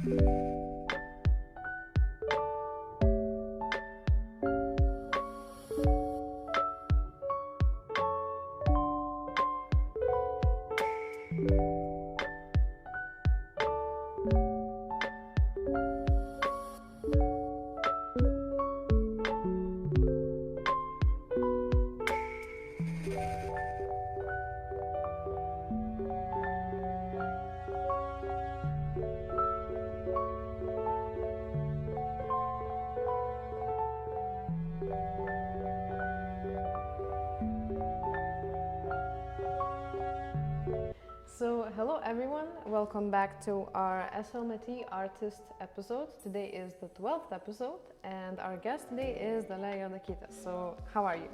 So, hello everyone, welcome back to our SMLT Artist episode. Today is the 12th episode and our guest today is Dalia Juodakytė. So, how are you?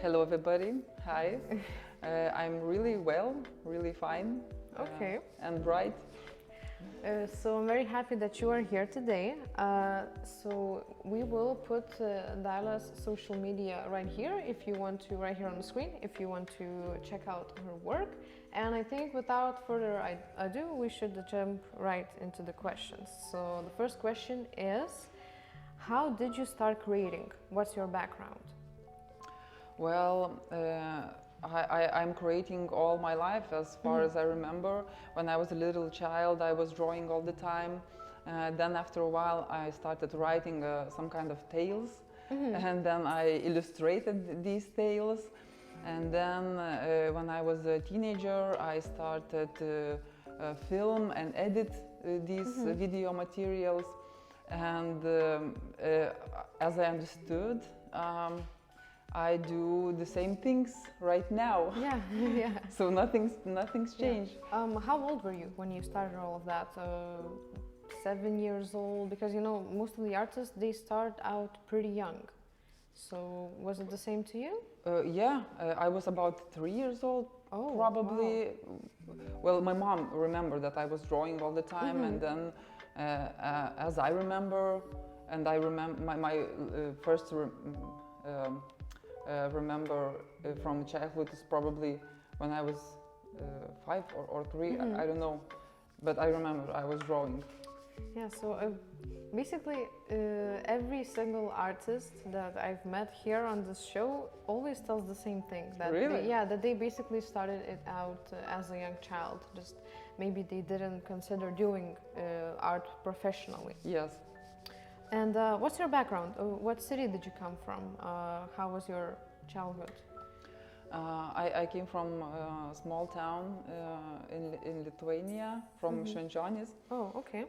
Hello everybody, hi. I'm really well, really fine. Okay. And bright. So I'm very happy that you are here today. So we will put Dalia's social media right here if you want to, right here on the screen, if you want to check out her work. And I think without further ado, we should jump right into the questions. So the first question is, how did you start creating? What's your background? Well, I'm creating all my life as far as I remember. When I was a little child, I was drawing all the time. Then after a while, I started writing some kind of tales. And then I illustrated these tales. And then when I was a teenager, I started to film and edit these video materials. And as I understood, I do the same things right now. Yeah, yeah. So nothing's changed. Yeah. How old were you when you started all of that? 7 years old? Because you know, most of the artists, they start out pretty young. So was it the same to you? Yeah, I was about 3 years old, probably. Wow. Well, my mom remembered that I was drawing all the time, and then as I remember, and I remember my first remember from childhood is probably when I was 5 or 3, I don't know, but I remember I was drawing. Yeah, so basically every single artist that I've met here on this show always tells the same thing. That really? That they basically started it out as a young child, just maybe they didn't consider doing art professionally. Yes. And what's your background? What city did you come from? How was your childhood? I came from a small town in Lithuania, from Švenčionys. Oh, okay.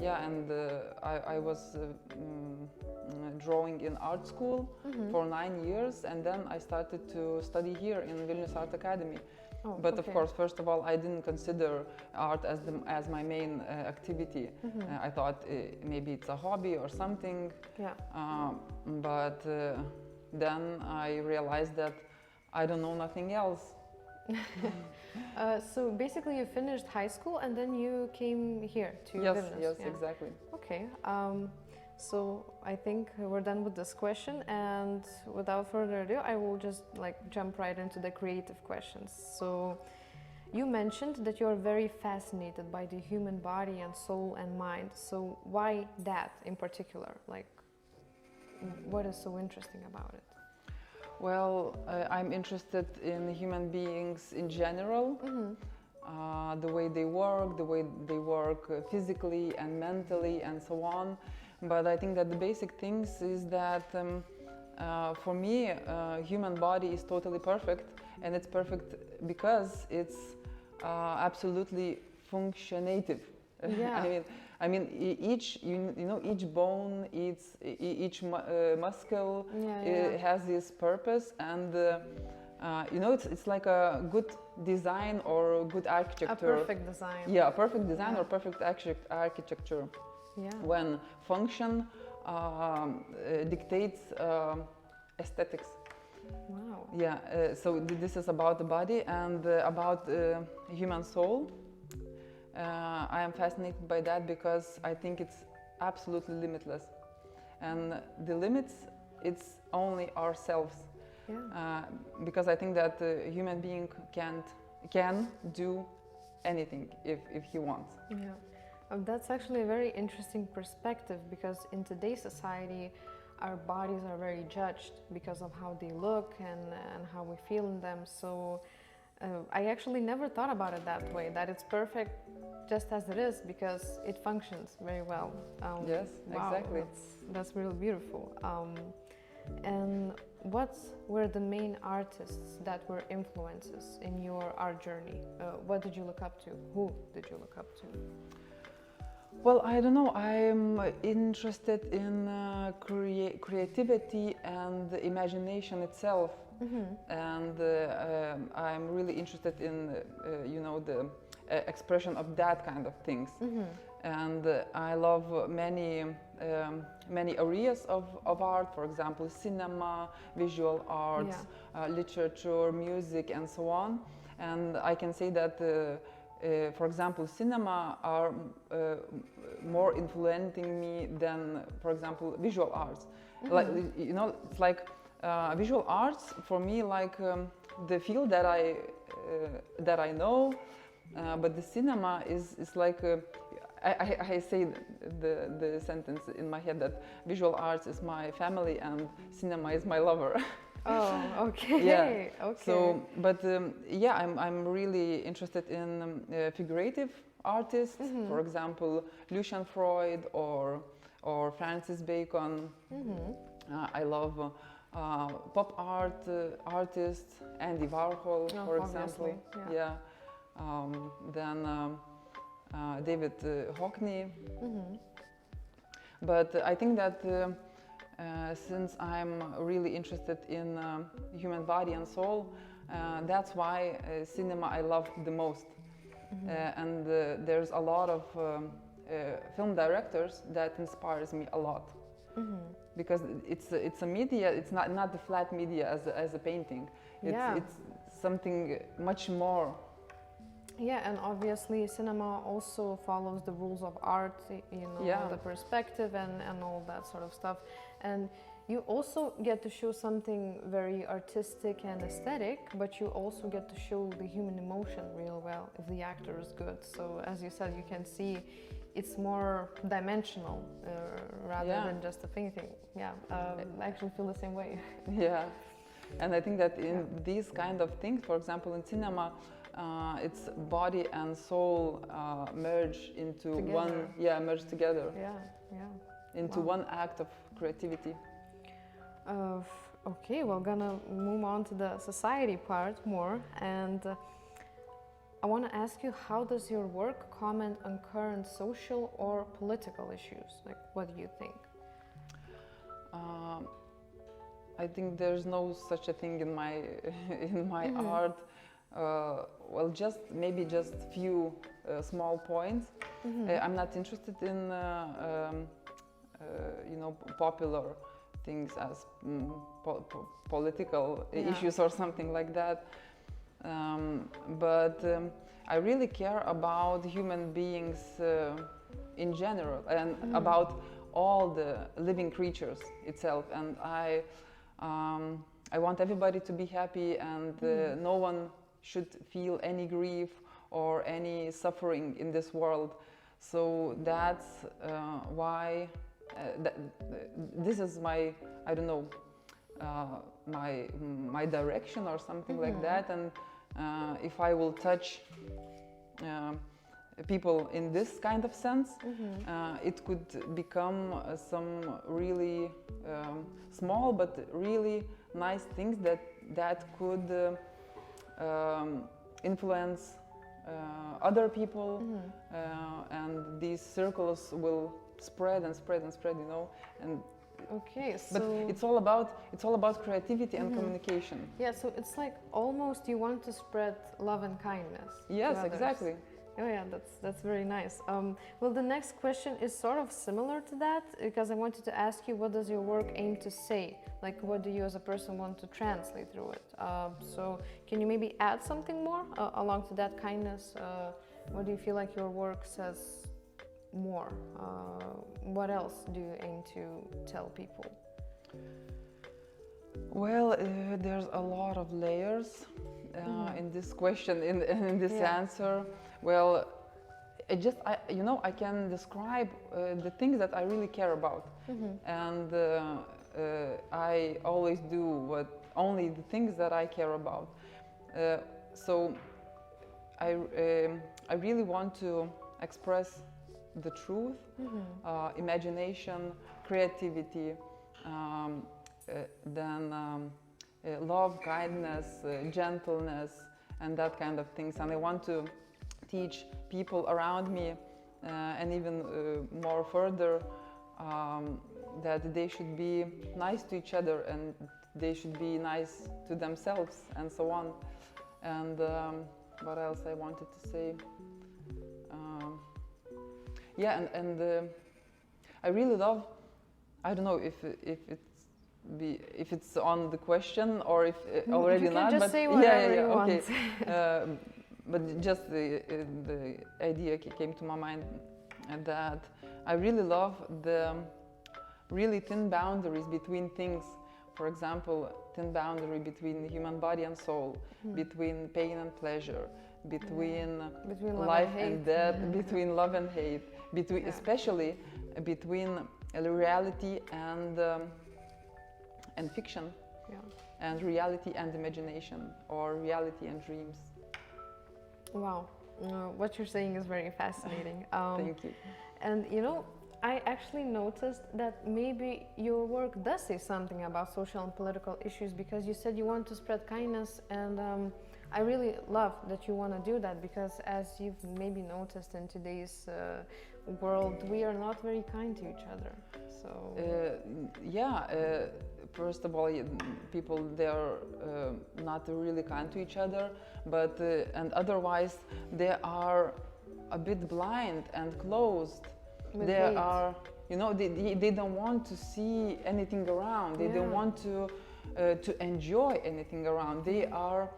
Yeah, and I was drawing in art school for 9 years, and then I started to study here in Vilnius Art Academy. Oh, but okay. of course, first of all, I didn't consider art as my main activity. I thought maybe it's a hobby or something. Yeah. But then I realized that I don't know nothing else. So basically you finished high school and then you came here to Vilnius. Yes, exactly. Okay. So I think we're done with this question, and without further ado, I will just jump right into the creative questions. So you mentioned that you're very fascinated by the human body and soul and mind. So why that in particular? What is so interesting about it? Well, I'm interested in human beings in general, the way they work physically and mentally and so on. But I think that the basic things is that for me, human body is totally perfect, and it's perfect because it's absolutely functionative. Yeah. I mean, each bone, each muscle has this purpose, and it's like a good design or good architecture. A perfect design. Yeah, a perfect design or perfect architecture. Yeah. When function dictates aesthetics. Wow. Yeah. So this is about the body and about human soul. I am fascinated by that because I think it's absolutely limitless, and the limits, it's only ourselves. Yeah. Because I think that a human being can do anything if he wants. Yeah. That's actually a very interesting perspective, because in today's society, our bodies are very judged because of how they look and how we feel in them. So I actually never thought about it that way, that it's perfect just as it is because it functions very well. Yes, wow, exactly. That's really beautiful. And what were the main artists that were influences in your art journey? What did you look up to? Who did you look up to? Well, I don't know. I'm interested in creativity and the imagination itself, and I'm really interested in, you know, the expression of that kind of things. And I love many areas of art. For example, cinema, visual arts, literature, music, and so on. And I can say that. For example, cinema are more influencing me than, for example, visual arts. Like, you know, it's like visual arts for me, like the field that I know, but the cinema is like I say the sentence in my head that visual arts is my family and cinema is my lover. Oh, okay. Yeah. Okay. So, but yeah, I'm really interested in figurative artists. For example, Lucian Freud or Francis Bacon. I love pop art artists, Andy Warhol, for example. Yeah. Then David Hockney. But I think that. Since I'm really interested in human body and soul, that's why cinema I love the most. And there's a lot of film directors that inspires me a lot. Because it's a media, it's not the flat media as a painting. It's something much more. Yeah, and obviously cinema also follows the rules of art, you know, the perspective and all that sort of stuff. And you also get to show something very artistic and aesthetic, but you also get to show the human emotion real well if the actor is good. So as you said, you can see it's more dimensional rather than just a painting. Yeah, I actually feel the same way. Yeah, and I think that in these kind of things, for example, in cinema, it's body and soul merge into one. Yeah, merge together. Into one act of creativity. Okay, we're gonna move on to the society part more, and I want to ask you, how does your work comment on current social or political issues? Like, what do you think? I think there's no such a thing in my art. Well, maybe just few small points. I'm not interested in you know, popular things as political issues or something like that. But I really care about human beings in general and about all the living creatures itself. And I want everybody to be happy, and no one should feel any grief or any suffering in this world. So that's why this is my, I don't know, my direction or something like that. And if I will touch people in this kind of sense, it could become some really small but really nice things that could influence other people, and these circles will spread and spread and spread, you know. And okay, so but it's all about creativity and communication. Yeah, so it's like almost you want to spread love and kindness. Yes, exactly. Oh yeah, that's very nice. Well, the next question is sort of similar to that, because I wanted to ask you, what does your work aim to say? Like, what do you as a person want to translate through it? So can you maybe add something more along to that kindness? What do you feel like your work says more? What else do you aim to tell people? Well, there's a lot of layers in this question, in this answer. Well, you know, I can describe the things that I really care about, and I always do only the things that I care about. So I really want to express the truth, imagination, creativity, then love, kindness, gentleness, and that kind of things. And I want to teach people around me, and even more further, that they should be nice to each other, and they should be nice to themselves, and so on. And what else I wanted to say? Yeah, and I really love. I don't know if it's on the question or if already you can not. Just but say whatever you okay. want. But just the idea came to my mind that I really love the really thin boundaries between things. For example, thin boundary between the human body and soul, between pain and pleasure, between life and death, between love and hate, especially between reality and fiction, and reality and imagination, or reality and dreams. Wow, what you're saying is very fascinating. Thank you. And you know, I actually noticed that maybe your work does say something about social and political issues, because you said you want to spread kindness, and I really love that you want to do that, because as you've maybe noticed in today's world, we are not very kind to each other. So first of all, people, they are not really kind to each other, but and otherwise they are a bit blind and closed. They are, you know, they don't want to see anything around. They don't want to enjoy anything around. They are,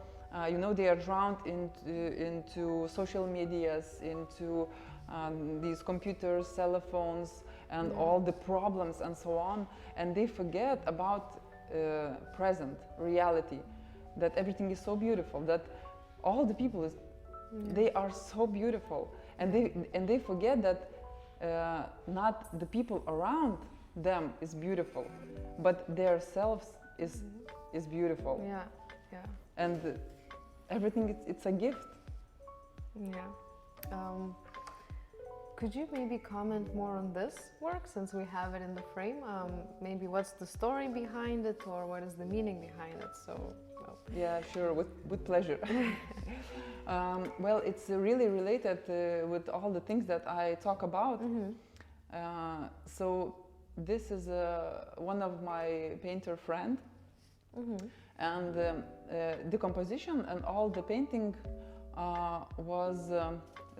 you know, they are drowned into social medias, into these computers, cell phones, and all the problems and so on, and they forget about present reality, that everything is so beautiful, that all the people they are so beautiful, and they forget that not the people around them is beautiful, but their selves is beautiful. And everything, it's a gift. Could you maybe comment more on this work, since we have it in the frame? Maybe what's the story behind it, or what is the meaning behind it? So, well. Yeah, sure, with pleasure. Well, it's really related with all the things that I talk about. So this is one of my painter friend, and the composition and all the painting was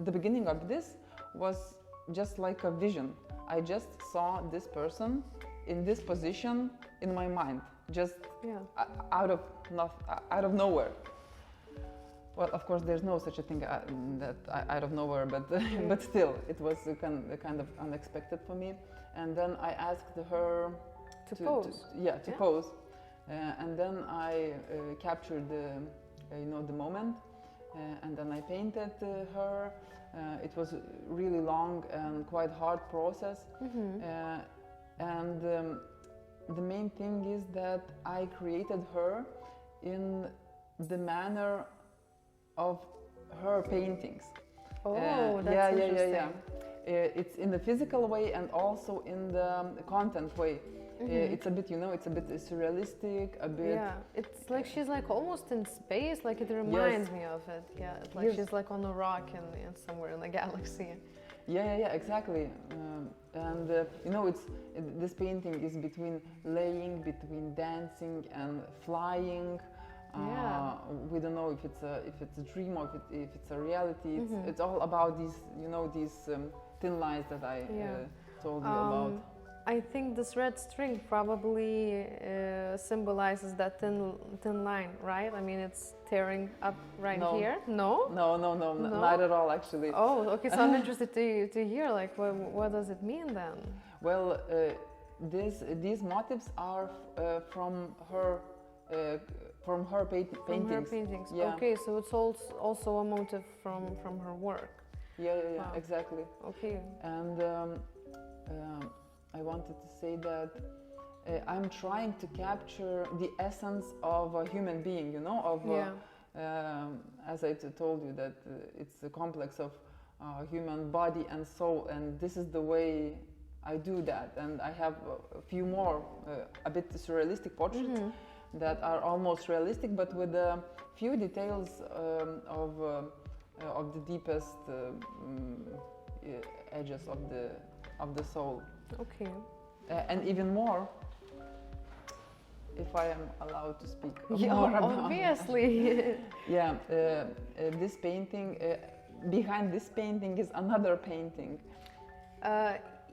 the beginning of this was just like a vision. I just saw this person in this position in my mind, just out of nowhere. Well, of course, there's no such a thing that out of nowhere, but but still, it was kind of unexpected for me. And then I asked her to pose. To pose, and then I captured you know, the moment, and then I painted her. It was a really long and quite hard process, and the main thing is that I created her in the manner of her paintings. Oh, that's interesting. It's in the physical way and also in the content way. It's a bit, you know, it's a bit surrealistic, a bit. Yeah, it's like she's like almost in space. Like it reminds me of it. Yeah, it's like she's like on a rock and somewhere in the galaxy. Yeah, exactly. And you know, this painting is between laying, between dancing and flying. We don't know if it's a dream or if it's a reality. It's all about these, you know, these thin lines that I told you about. I think this red string probably symbolizes that thin line, right? I mean, it's tearing up here. No, not at all, actually. Oh, okay. So I'm interested to hear, like, what does it mean then? Well, these motifs are from her paintings. From her paintings. Yeah. Okay, so it's also a motif from her work. Wow. Exactly. Okay. And I wanted to say that I'm trying to capture the essence of a human being, you know, of as I told you that it's a complex of human body and soul, and this is the way I do that. And I have a few more a bit surrealistic portraits that are almost realistic, but with a few details of the deepest edges of the soul. Okay. And even more, if I am allowed to speak Yeah, more about obviously. yeah, this painting, behind this painting is another painting.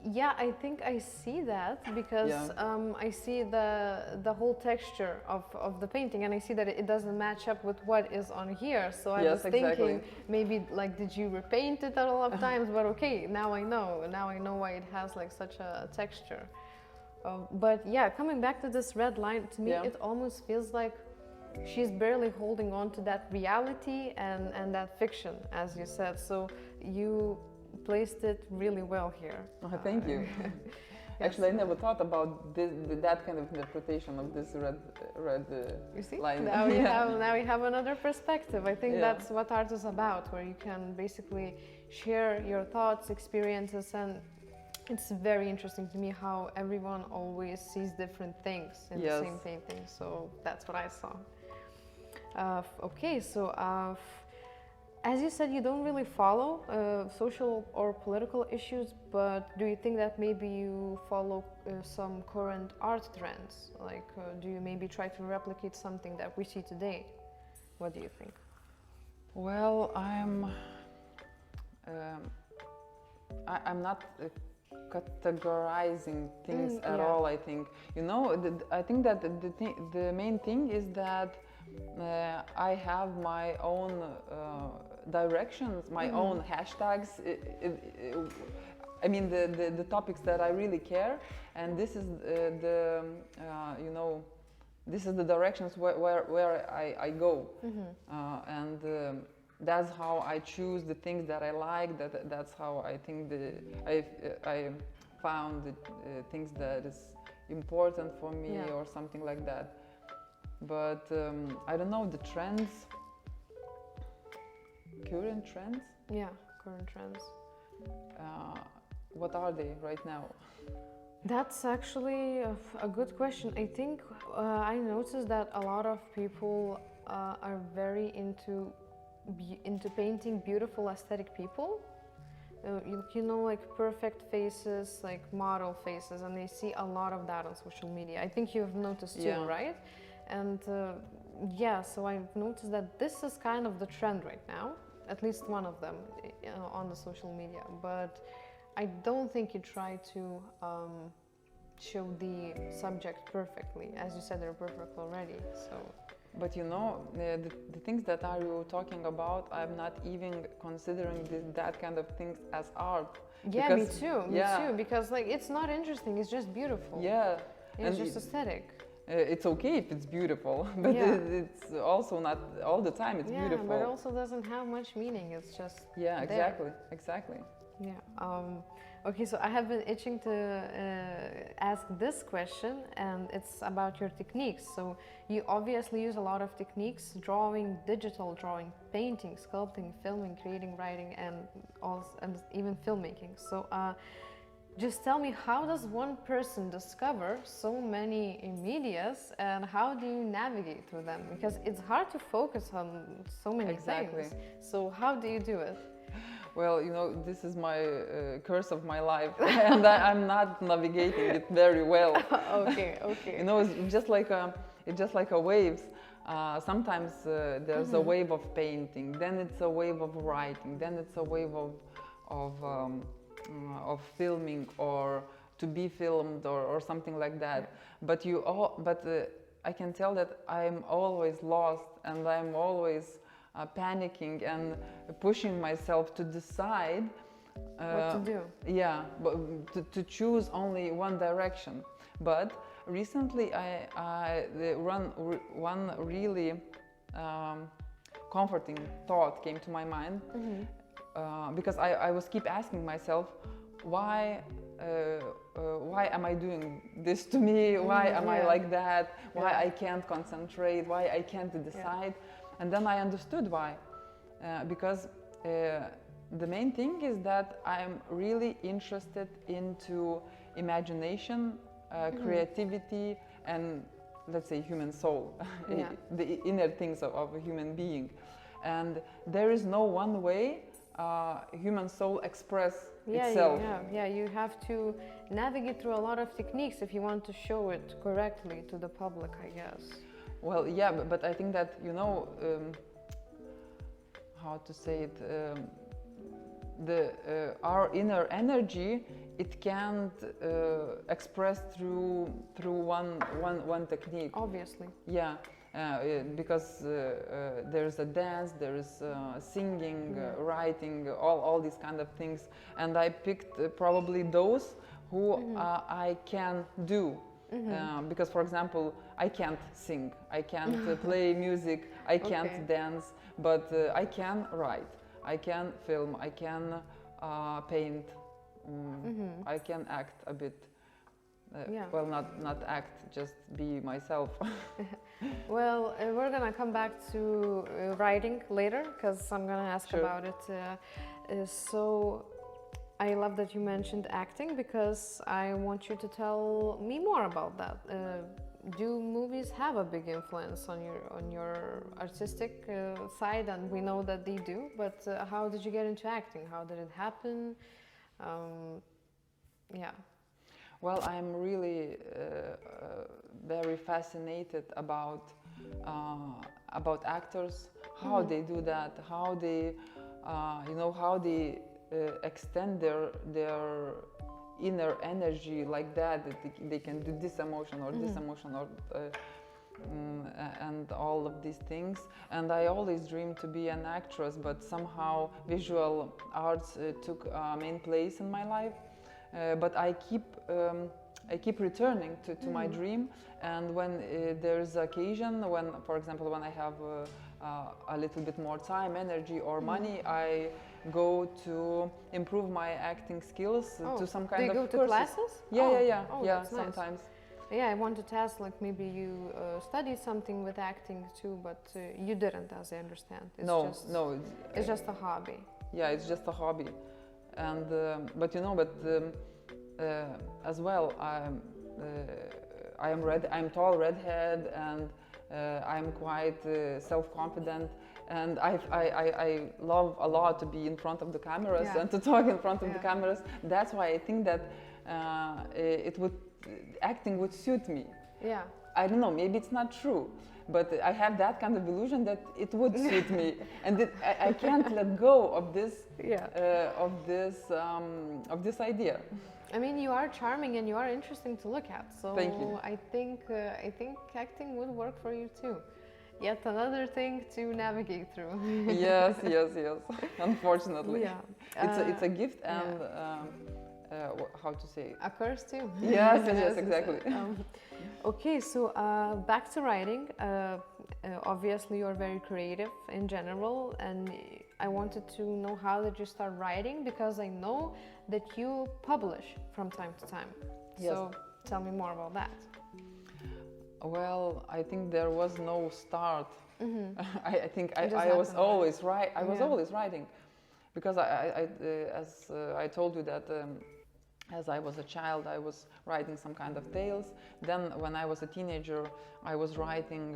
Yeah, I think I see that because I see the whole texture of the painting, and I see that it doesn't match up with what is on here. So I was thinking maybe like, did you repaint it a lot of times? But okay, now I know. Now I know why it has like such a texture. But yeah, coming back to this red line, to me it almost feels like she's barely holding on to that reality and that fiction, as you said. So you placed it really well here. Thank you. Yes. Actually, I never thought about that kind of interpretation of this red you see? line. Now we have another perspective. I think that's what art is about, where you can basically share your thoughts, experiences, and it's very interesting to me how everyone always sees different things in the same painting. So that's what I saw. Okay, so as you said, you don't really follow social or political issues, but do you think that maybe you follow some current art trends? Like, do you maybe try to replicate something that we see today? What do you think? Well, I'm not categorizing things at all. I think, you know, I think that the main thing is that I have my own directions, my own hashtags. I mean, the topics that I really care, and this is you know, this is the directions where I go, and that's how I choose the things that I like. That's how I think I found the things that is important for me, or something like that. But I don't know, the trends, current trends? Yeah, current trends. What are they right now? That's actually a good question. I think I noticed that a lot of people are very into painting beautiful aesthetic people. You know, like perfect faces, like model faces, and they see a lot of that on social media. I think you've noticed too, right? And so I've noticed that this is kind of the trend right now, at least one of them on the social media. But I don't think you try to show the subject perfectly. As you said, they're perfect already. So. But you know, the things that are you talking about, I'm not even considering that kind of things as art. Yeah, me too. Me too. Because like it's not interesting. It's just beautiful. Yeah. It's just aesthetic. It's okay if it's beautiful, but it's also not all the time. It's beautiful. Yeah, but it also doesn't have much meaning. It's just exactly. Yeah. Okay, so I have been itching to ask this question, and it's about your techniques. So you obviously use a lot of techniques: drawing, digital drawing, painting, sculpting, filming, creating, writing, and even filmmaking. So. Just tell me, how does one person discover so many medias, and how do you navigate through them? Because it's hard to focus on so many things. So how do you do it? Well, you know, this is my curse of my life, and I'm not navigating it very well. Okay. You know, it's just like a waves. Sometimes there's a wave of painting, then it's a wave of writing, then it's a wave of filming or to be filmed or something like that. But I can tell that I'm always lost, and I'm always panicking and pushing myself to decide what to do. Yeah, but to choose only one direction. But recently I one really comforting thought came to my mind. because I was keep asking myself, why am I doing this to me? Why am I like that? Why I can't concentrate? Why I can't decide? And then I understood why. Because the main thing is that I'm really interested into imagination, creativity, and let's say human soul, the inner things of a human being. And there is no one way human soul express itself. Yeah, you have to navigate through a lot of techniques if you want to show it correctly to the public, I guess. Well, yeah, but I think that, you know, how to say it, our inner energy, it can't express through one technique. Obviously. Yeah. Because there's a dance, there is singing, writing, all these kind of things, and I picked probably those who I can do. Because, for example, I can't sing, I can't play music, I can't dance, but I can write, I can film, I can paint, I can act a bit. Well, not act, just be myself. Well, we're gonna come back to writing later, because I'm gonna ask about it. So I love that you mentioned acting, because I want you to tell me more about that. Do movies have a big influence on your artistic side? And we know that they do, but how did you get into acting? How did it happen? Yeah. Well, I'm really very fascinated about actors, how they do that, how they, you know, how they extend their inner energy like that they can do this emotion or this emotion or and all of these things. And I always dreamed to be an actress, but somehow visual arts took a main place in my life. But I keep returning to my dream, and when there's occasion, when, for example, when I have a little bit more time, energy, or money, I go to improve my acting skills to some kind of courses. Do you go to classes? Yeah, that's sometimes. Nice. Yeah, I wanted to ask, like, maybe you studied something with acting too, but you didn't, as I understand. It's just a hobby. Yeah, it's just a hobby. And but you know, as well, I'm tall, redhead, and I'm quite self-confident, and I love a lot to be in front of the cameras and to talk in front of the cameras. That's why I think that acting would suit me. Yeah. I don't know, maybe it's not true, but I have that kind of illusion that it would suit me, and I can't let go of this idea. I mean, you are charming and you are interesting to look at, so thank you. I think acting would work for you too. Yet another thing to navigate through. Yes. Unfortunately, it's a gift and how to say? A curse too. Yes, exactly. Okay, so back to writing. Obviously, you're very creative in general, and I wanted to know, how did you start writing? Because I know that you publish from time to time. Yes. So tell me more about that. Well, I think there was no start. I think I was always always writing, because as I told you that. As I was a child, I was writing some kind of tales. Then, when I was a teenager, I was writing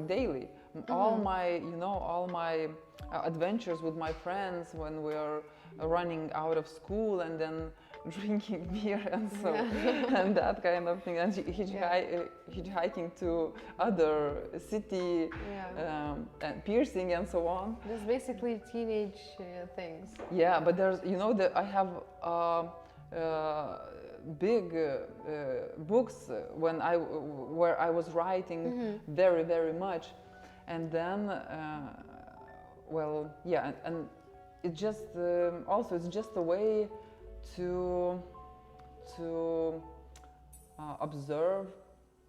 daily. All my adventures with my friends when we were running out of school and then drinking beer and so and that kind of thing, and hitchhiking to other city and piercing and so on. There's basically teenage things. Yeah, but there's, I have big books where I was writing very, very much, and then and it just also it's just a way to observe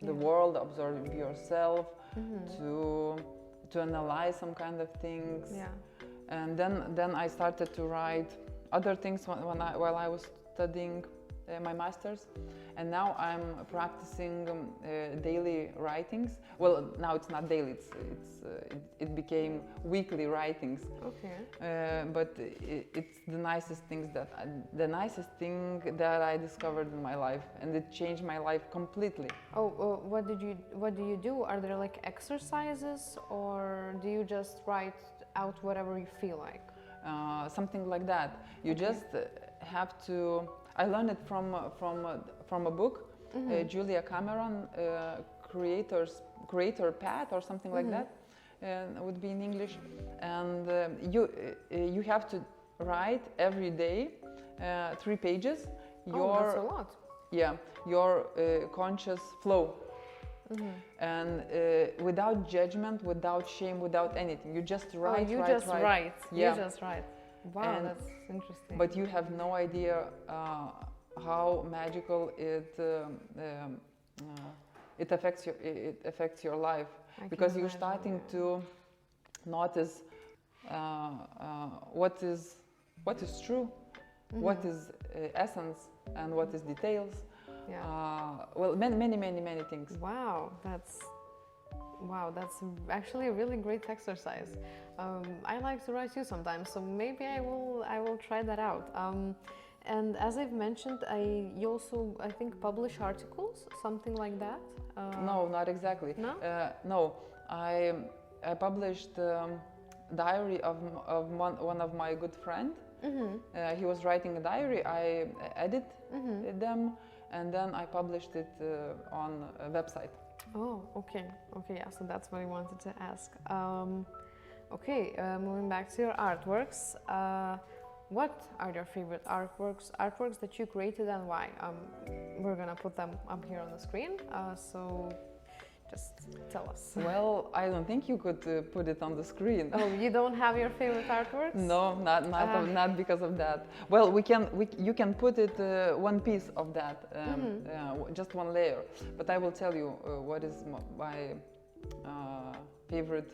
the world, observe yourself, to analyze some kind of things, And then I started to write other things while I was studying my master's, and now I'm practicing daily writings. Well, now it's not daily; it became weekly writings. Okay. But it's the nicest thing that I discovered in my life, and it changed my life completely. Oh, what do you do? Are there like exercises, or do you just write out whatever you feel like? Something like that. You just have to. I learned it from a book, Julia Cameron, Creator Path, or something like that, would be in English. And you have to write every day 3 pages. That's a lot. Yeah, your conscious flow. And without judgment, without shame, without anything. You just write, you write, just write. write. Yeah. You just write. Wow, And that's interesting. But you have no idea how magical it affects your life, because you're starting to notice what is true, what is essence, and what is details. Yeah. Well, many things. Wow, that's actually a really great exercise. I like to write too sometimes, so maybe I will try that out. And as I've mentioned, you also, I think, publish articles, something like that. No, not exactly. No? No, I published diary of one of my good friend. He was writing a diary. I edited them, and then I published it on a website. Oh, okay, yeah. So that's what I wanted to ask. Okay, moving back to your artworks. What are your favorite artworks that you created, and why? We're gonna put them up here on the screen, so just tell us. Well, I don't think you could put it on the screen. Oh, you don't have your favorite artworks? No, not because of that. Well, you can put it one piece of that, just one layer. But I will tell you what is my favorite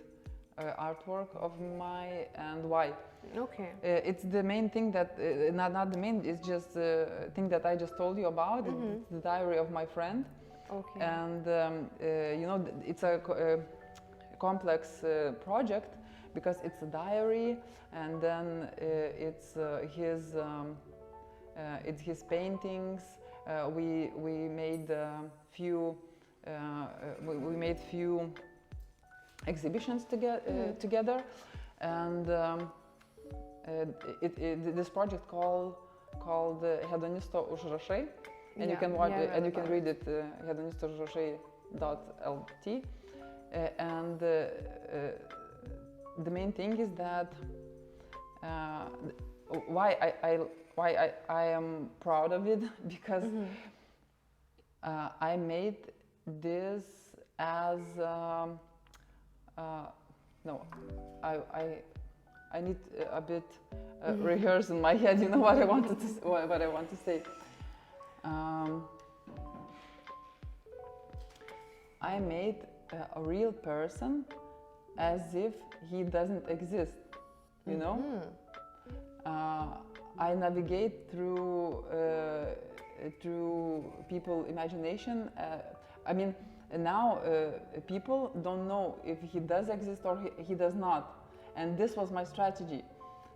artwork of mine and why. Okay. It's the main thing that not the main. It's just the thing that I just told you about. It's the diary of my friend. Okay. And you know, it's a complex project, because it's a diary, and then it's his paintings. We made few exhibitions together, and this project called Hedonisto Užrašai. And you can watch it, and you can read it hedonistožrašai.lt. And the main thing is that why I am proud of it, because I made this as no, I need a bit rehearse in my head. You know what I want to say. I made a real person as if he doesn't exist, you know? I navigate through people's imagination. I mean, now people don't know if he does exist or he does not. And this was my strategy.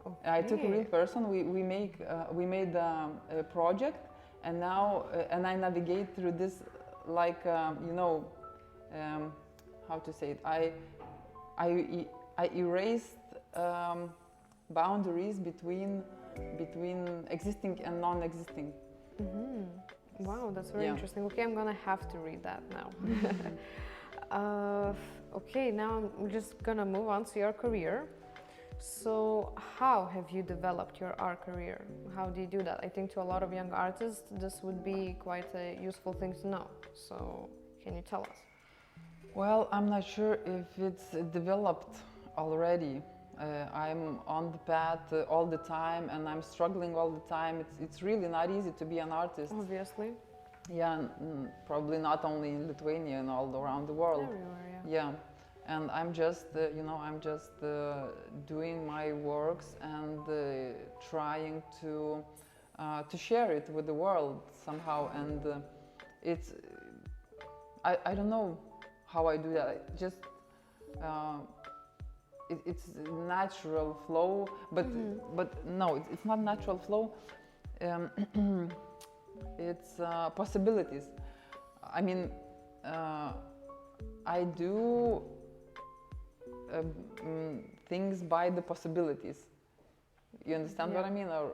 Okay. I took a real person, we made a project, and now and I navigate through this like you know, how to say it, I erased boundaries between existing and non-existing. Wow, that's very interesting. Okay, I'm gonna have to read that now. Okay, now I'm just gonna move on to your career. So how have you developed your art career? How do you do that? I think to a lot of young artists this would be quite a useful thing to know. So can you tell us? Well, I'm not sure if it's developed already. I'm on the path all the time, and I'm struggling all the time. It's really not easy to be an artist. Obviously. Yeah, probably not only in Lithuania and all around the world. Everywhere, yeah. and I'm just doing my works and trying to share it with the world somehow. And it's I don't know how I do that. It's natural flow, but no, it's not natural flow. It's possibilities. I mean, I do things by the possibilities. You understand what I mean? Or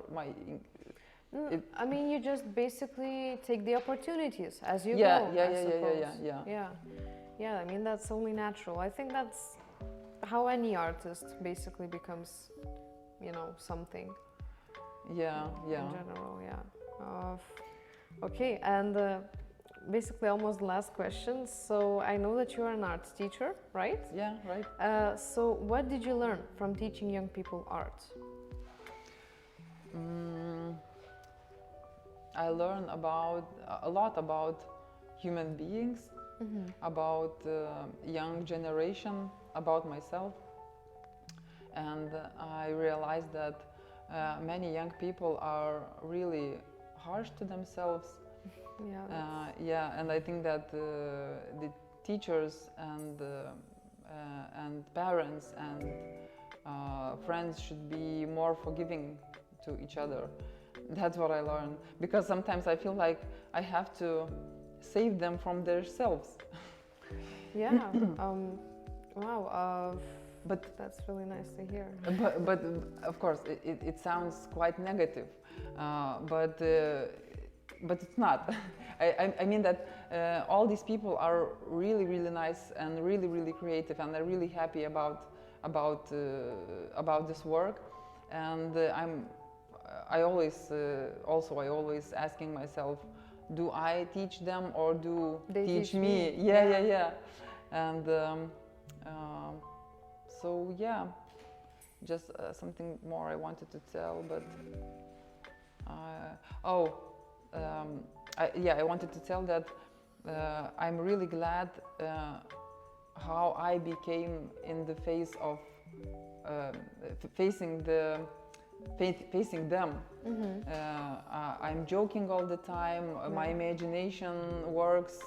I mean, you just basically take the opportunities as you go. Yeah. I mean, that's only natural. I think that's how any artist basically becomes, something. Yeah. In general, yeah. Okay, and basically almost the last question. So I know that you are an art teacher, right? Yeah, right. So what did you learn from teaching young people art? I learned a lot about human beings, about young generation, about myself, and I realized that many young people are really harsh to themselves. And I think that the teachers and parents and friends should be more forgiving to each other. That's what I learned, because sometimes I feel like I have to save them from themselves. Yeah. Wow. But that's really nice to hear. But of course, it sounds quite negative. But it's not. I mean that all these people are really, really nice and really, really creative, and they're really happy about this work. And I always asking myself, do I teach them or do they teach me? Yeah. And so yeah, just something more I wanted to tell, but I wanted to tell that I'm really glad how I became in the face of facing them. I'm joking all the time. My imagination works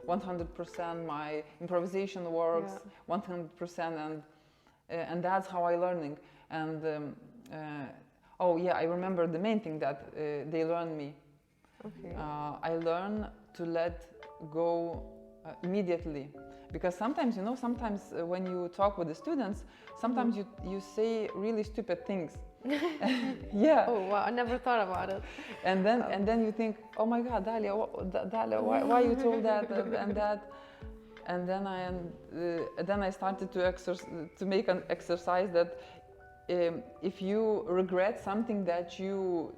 100%. My improvisation works 100%, and that's how I learning. And I remember the main thing that they learned me. Okay. I learn to let go immediately, because sometimes when you talk with the students, sometimes you say really stupid things. Yeah. Oh wow! I never thought about it. And then you think, oh my God, Dalia, why you told that and that? And then I started to make an exercise that if you regret something that you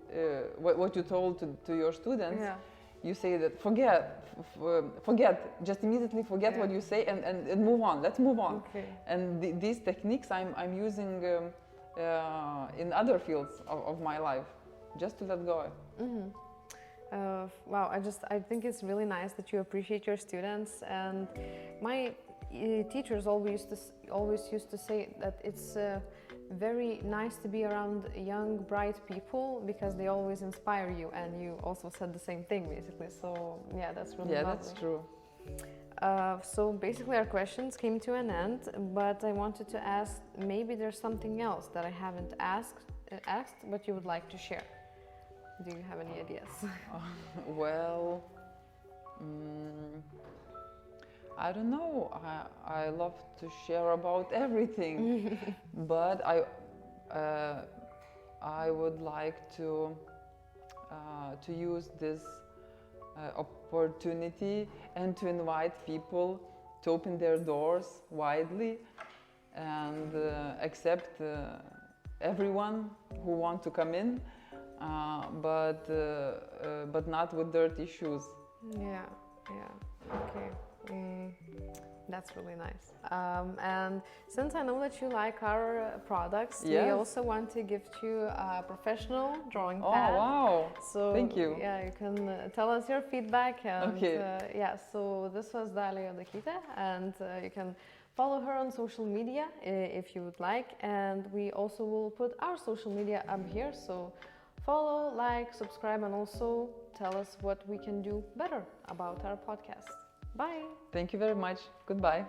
what you told to your students, you say that forget, just immediately forget what you say and move on. Let's move on. Okay. And these techniques I'm using in other fields of my life, just to let go. Wow, I think it's really nice that you appreciate your students. And my teachers always used to say that it's very nice to be around young, bright people, because they always inspire you, and you also said the same thing basically. So yeah, that's really lovely. That's true. So basically our questions came to an end, but I wanted to ask, maybe there's something else that I haven't asked but you would like to share. Do you have any ideas? Well, I don't know. I love to share about everything, but I would like to use this opportunity and to invite people to open their doors widely and accept everyone who want to come in, but not with dirty shoes. Yeah. Okay. That's really nice. And since I know that you like our products, we also want to gift you a professional drawing pad. Oh wow! So thank you. Yeah, you can tell us your feedback. And, okay. So this was Dalia Juodakytė, and you can Follow her on social media if you would like, and we also will put our social media up here, so follow, like, subscribe, and also tell us what we can do better about our podcast. Bye! Thank you very much. Goodbye.